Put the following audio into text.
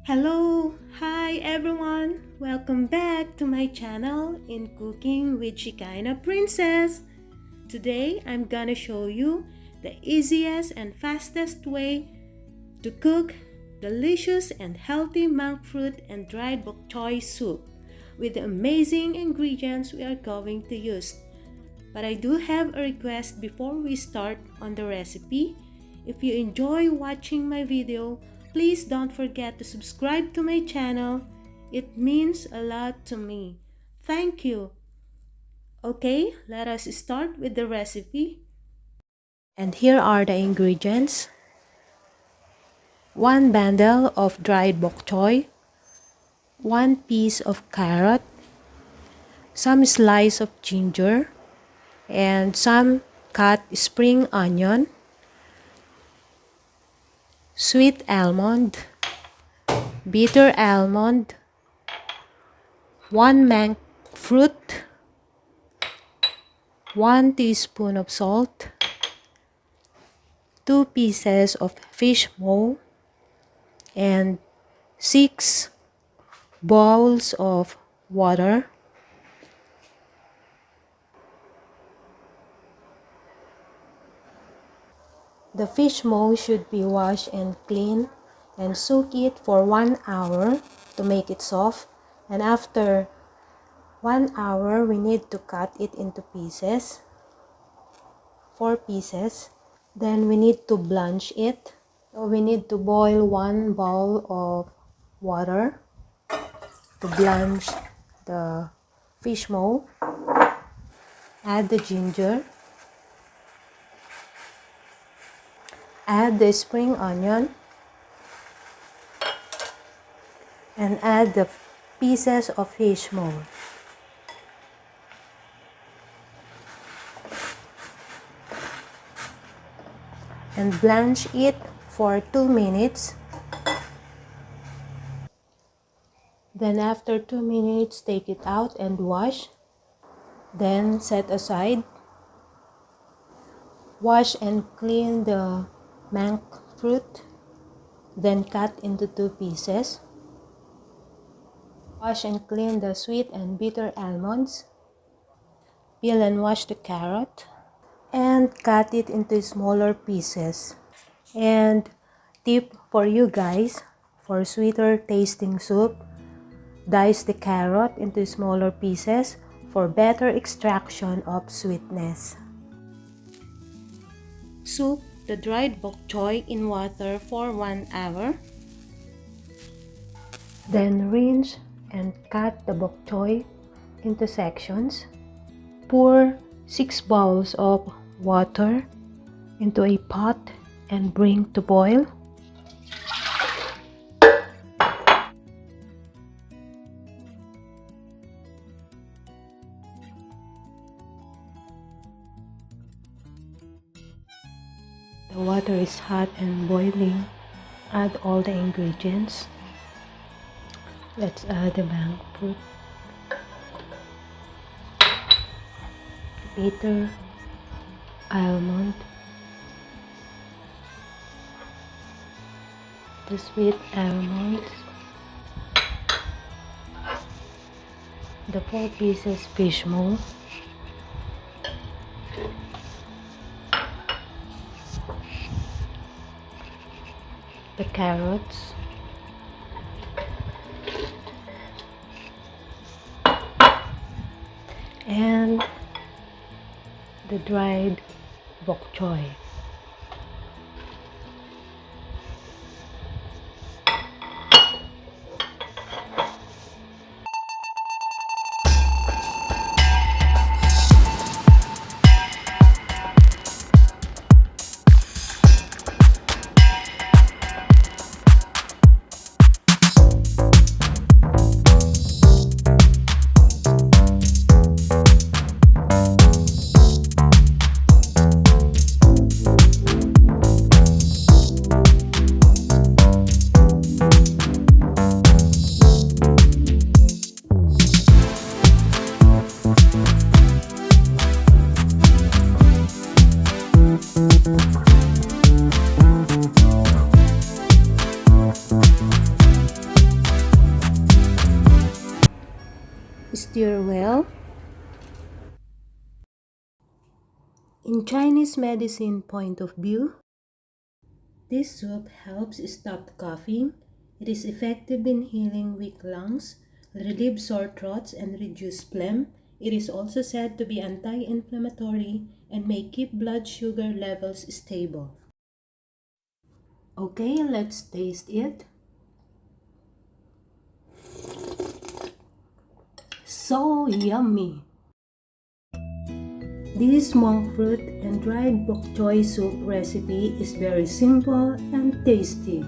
Hello, hi everyone. Welcome back to my channel in Cooking with Shikaina Princess. Today I'm gonna show you the easiest and fastest way to cook delicious and healthy monk fruit and dried bok choy soup with the amazing ingredients we are going to use. But I do have a request before we start on the recipe. If you enjoy watching my video, please don't forget to subscribe to my channel. It means a lot to me. Thank you. Okay, let us start with the recipe. And here are the ingredients. 1 bundle of dried bok choy, 1 piece of carrot, some slice of ginger, and some cut spring onion, sweet almond, bitter almond, 1 monk fruit, 1 teaspoon of salt, 2 pieces of fish maw, and 6 bowls of water. The fish maw should be washed and cleaned and soak it for 1 hour to make it soft. And after 1 hour, we need to cut it into pieces, 4 pieces. Then we need to blanch it. So we need to boil 1 bowl of water to blanch the fish maw. Add the ginger. Add the spring onion. And add the pieces of fish maw. And blanch it for 2 minutes. Then after 2 minutes, take it out and wash. Then set aside. Wash and clean the monk fruit. Then cut into 2 pieces. Wash and clean the sweet and bitter almonds. Peel and wash the carrot. And cut it into smaller pieces. And tip for you guys, for sweeter tasting soup, dice the carrot into smaller pieces for better extraction of sweetness. Soak the dried bok choy in water for 1 hour. Then rinse and cut the bok choy into sections. Pour 6 bowls of water into a pot and bring to boil. The water is hot and boiling. Add all the ingredients. Let's add the monk fruit, bitter almond, the sweet almonds, the 4 pieces fish maw, the carrots, and the dried bok choy. stir well. In Chinese medicine point of view, this soup helps stop coughing. It is effective in healing weak lungs, relieve sore throats, and reduce phlegm. It is also said to be anti-inflammatory and may keep blood sugar levels stable. Okay, let's taste it. So yummy! This monk fruit and dried bok choy soup recipe is very simple and tasty.